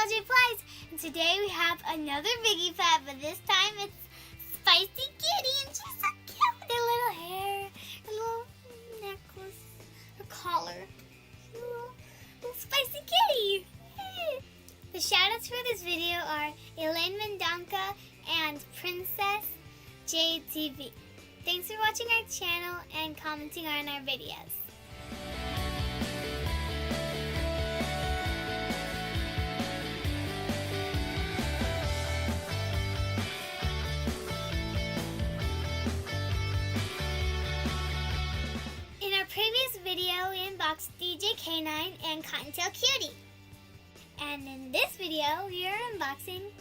Dollar Supplies, and today we have another Biggie pet, but this time it's Spicy Kitty, and she's so cute with her little hair, her little necklace, her collar, little Spicy Kitty. The shoutouts for this video are Elaine Mendonca and Princess JTV. Thanks for watching our channel and commenting on our videos. In our previous video, we unboxed DJ K9 and Cottontail Cutie. And in this video, we are unboxing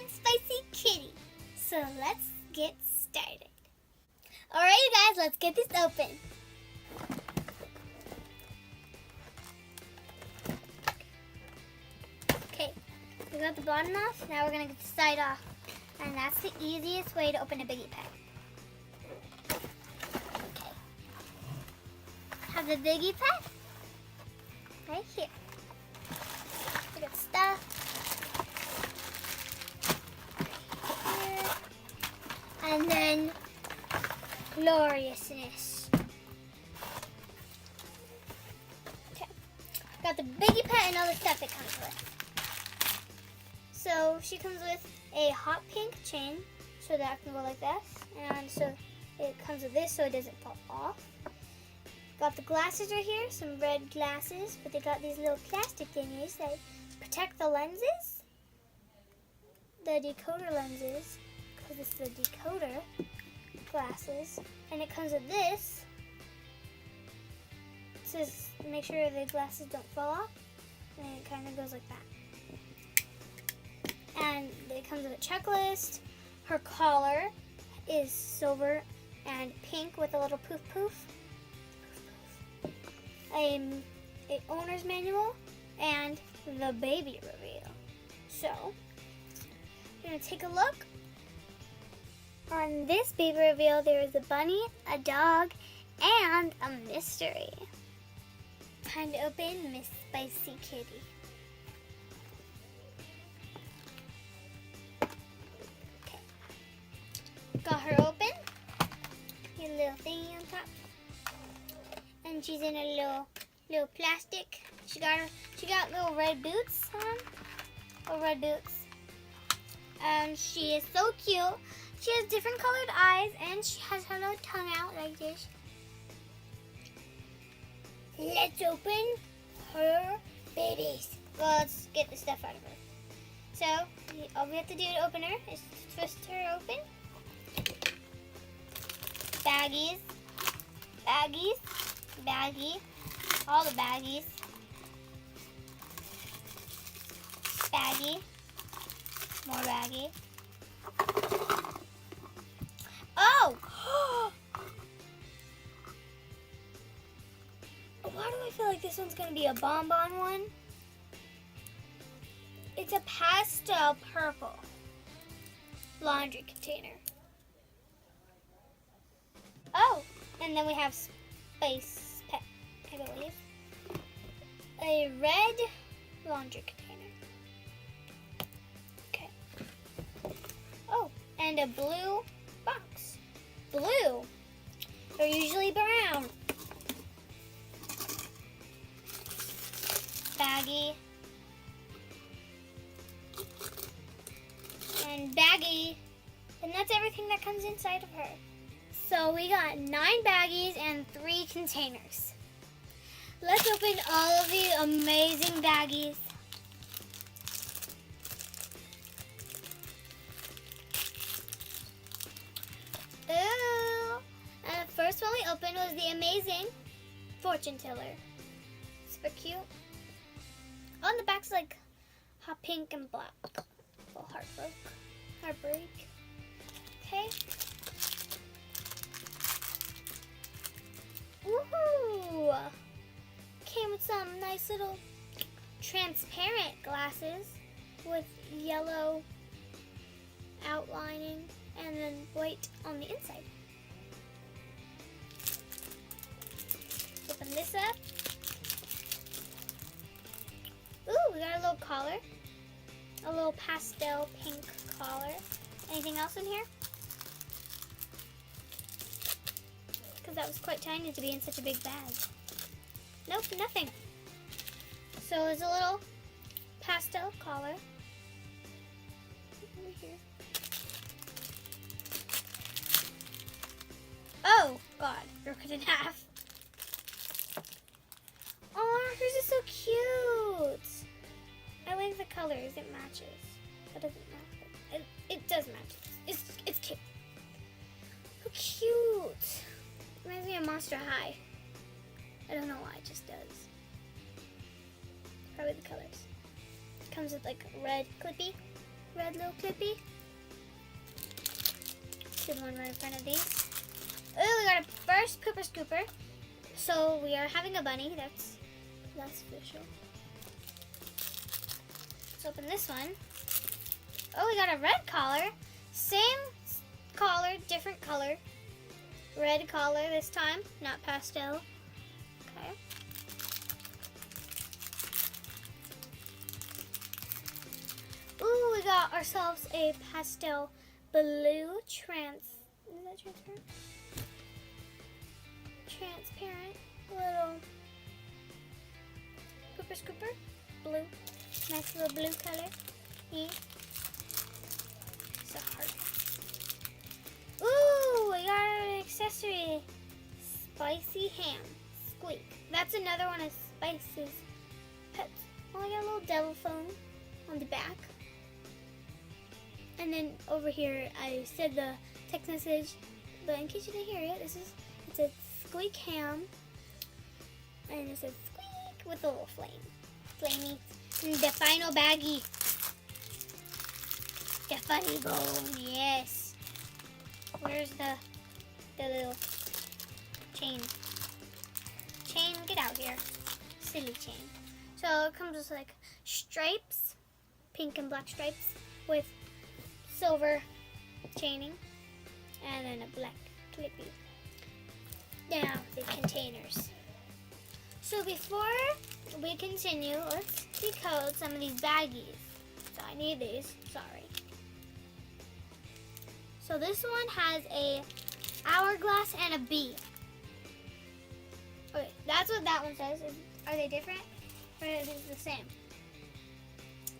Spicy Kitty. So let's get started. Alright guys, let's get this open. Okay, we got the bottom off. Now we're going to get the side off. And that's the easiest way to open a Biggie pet. Okay. Have the Biggie pet right here. We got stuff. Right here. And then gloriousness. Okay. Got the Biggie pet and all the stuff it comes with. So she comes with a hot pink chain so that can go like this. And so it comes with this so it doesn't fall off. Got the glasses right here, some red glasses, but they got these little plastic thingies that protect the lenses. The decoder lenses, because it's the decoder glasses, and it comes with this to make sure the glasses don't fall off, and it kind of goes like that. And it comes with a checklist. Her collar is silver and pink with a little poof poof. An owner's manual and the baby reveal. So we're gonna take a look. On this baby reveal, there is a bunny, a dog, and a mystery. Time to open Miss Spicy Kitty. Okay. Got her open. Get a little thingy on top. And she's in a little plastic. She got little red boots on. Little red boots. And she is so cute. She has different colored eyes, and she has her little tongue out like this. Let's open her babies. Well, let's get the stuff out of her. So, all we have to do to open her is to twist her open. Baggies. Baggies. Baggie. All the baggies. Baggie. More baggie. Oh! Why do I feel like this one's going to be a bonbon one? It's a pastel purple laundry container. Oh! And then we have Space Pet, I believe. A red laundry container. Okay. Oh, and a blue box. Blue. They're usually brown. Baggie. And baggie. And that's everything that comes inside of her. So we got 9 baggies and 3 containers. Let's open all of the amazing baggies. Ooh! And the first one we opened was the amazing fortune teller. Super cute. On the back's like hot pink and black. Little heartbreak. Okay. Woohoo! Came with some nice little transparent glasses with yellow outlining and then white on the inside. Open this up. Ooh, we got a little collar. A little pastel pink collar. Anything else in here? Because that was quite tiny to be in such a big bag. Nope, nothing. So there's a little pastel collar. Over here. Oh, God. Broke it in half. Oh, hers is so cute. I like the colors. It matches. That doesn't match. It does match. It's cute. How cute. Reminds me of Monster High. I don't know why. It just does. Probably the colors. It comes with like red little clippy. See the one right in front of these. Oh, we got a first Pooper Scooper. So we are having a bunny. That's official. Let's open this one. Oh, we got a red collar. Same collar, different color. Red collar this time, not pastel. Okay. Ooh, we got ourselves a pastel blue is that transparent? Transparent little Pooper Scooper. Blue. Nice little blue color. Yeah. So hard. Ooh, we got an accessory. Spicy ham. Squeak. That's another one of Spice's pets. Oh, I got a little devil phone on the back. And then over here, I said the text message, but in case you didn't hear it, it's a Squeak ham. And it says squeak with a little flame. Flamey. And the final baggie. The funny bone, yes. Where's the little chain? Chain, get out here. Silly chain. So it comes with like stripes, pink and black stripes with silver chaining, and then a black clippy. Now the containers. So before we continue, let's decode some of these baggies. So I need these, sorry. So this one has a hourglass and a bee. Okay, that's what that one says. Are they different? Or is it the same?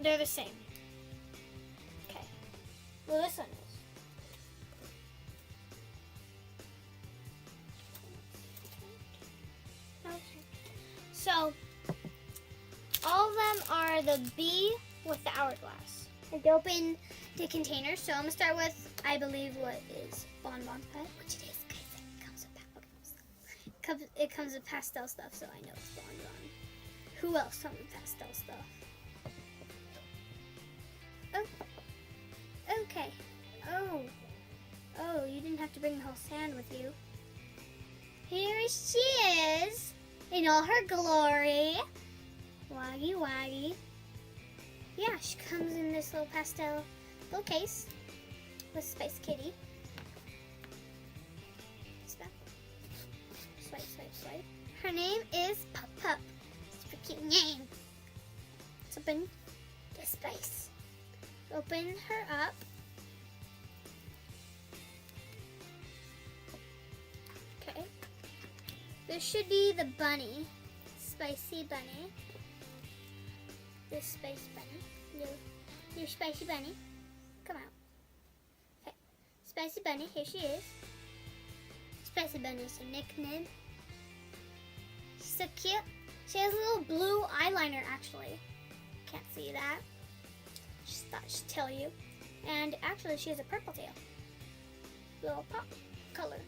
They're the same. Okay. Well, this one is. So, all of them are the bee with the hourglass. I've opened the container, so I'm going to start with, I believe, what is Bonbon's pet, which it is, because it comes with pastel stuff, so I know it's Bonbon. Who else comes with pastel stuff? Oh, okay. Oh, you didn't have to bring the whole sand with you. Here she is. In all her glory. Waggy waggy. Yeah, she comes in this little pastel little case with Spice Kitty. Swipe, swipe, swipe. Her name is Pup Pup. It's a cute name. Let's open the Spice. Open her up. Okay. This should be the bunny. Spicy bunny. This spicy bunny. New spicy bunny. Come out. Okay. Spicy bunny, here she is. Spicy bunny is her nickname. She's so cute. She has a little blue eyeliner actually. Can't see that. Just thought she'd tell you. And actually she has a purple tail. Little pop color.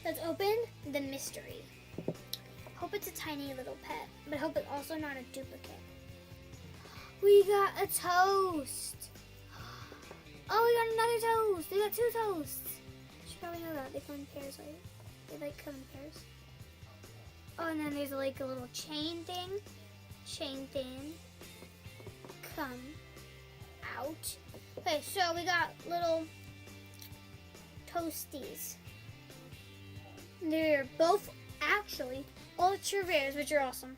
Let's open the mystery. Hope it's a tiny little pet, but hope it's also not a duplicate. We got a toast. Oh, we got another toast. We got two toasts. You should probably know that. They come in pairs, right? They like come in pairs. Oh, and then there's like a little chain thing. Chain thing. Come out. Okay, so we got little toasties. They're both actually ultra rares, which are awesome.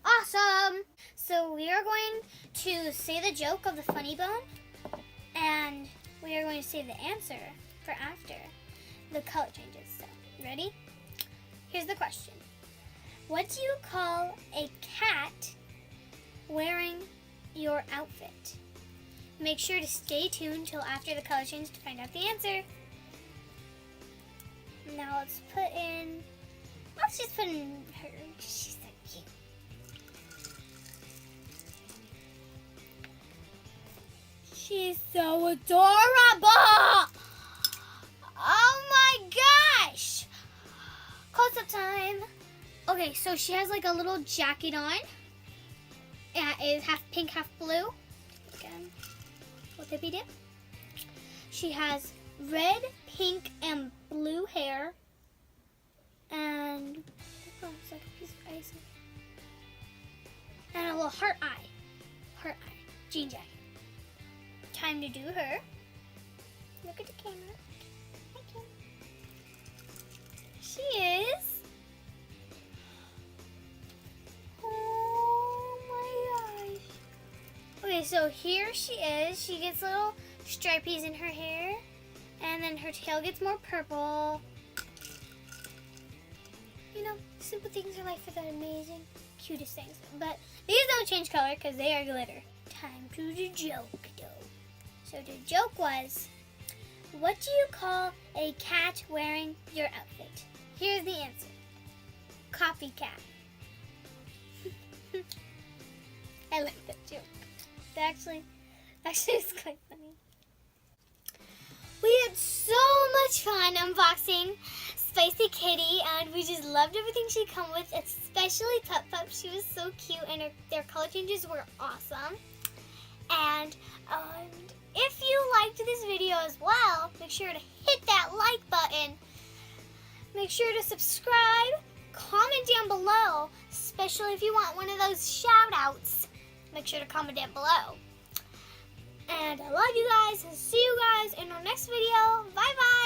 Awesome! So we to say the joke of the funny bone, and we are going to say the answer for after the color changes. So, ready? Here's the question. What do you call a cat wearing your outfit? Make sure to stay tuned till after the color change to find out the answer. Now let's just put in her. She's so cute. She's so adorable. Oh my gosh. Close-up time. Okay, so she has like a little jacket on. Yeah, it's half pink, half blue. Again, with the dip. She has red, pink, and blue hair. And it's like a piece of ice. And a little heart eye. Heart eye. Jean jacket. Time to do her. Look at the camera. Okay. She is. Oh my gosh. Okay, so here she is. She gets little stripies in her hair. And then her tail gets more purple. You know, simple things in life are the amazing, cutest things. But these don't change color because they are glitter. Time to the joke, though. So the joke was, what do you call a cat wearing your outfit? Here's the answer. Copycat. I like that joke. Actually, it's quite funny. We had so much fun unboxing Spicy Kitty, and we just loved everything she came with, especially Pup Pup. She was so cute, and their color changes were awesome. And if you liked this video as well, make sure to hit that like button. Make sure to subscribe. Comment down below, especially if you want one of those shout outs. Make sure to comment down below. And I love you guys, and see you guys in our next video. Bye bye.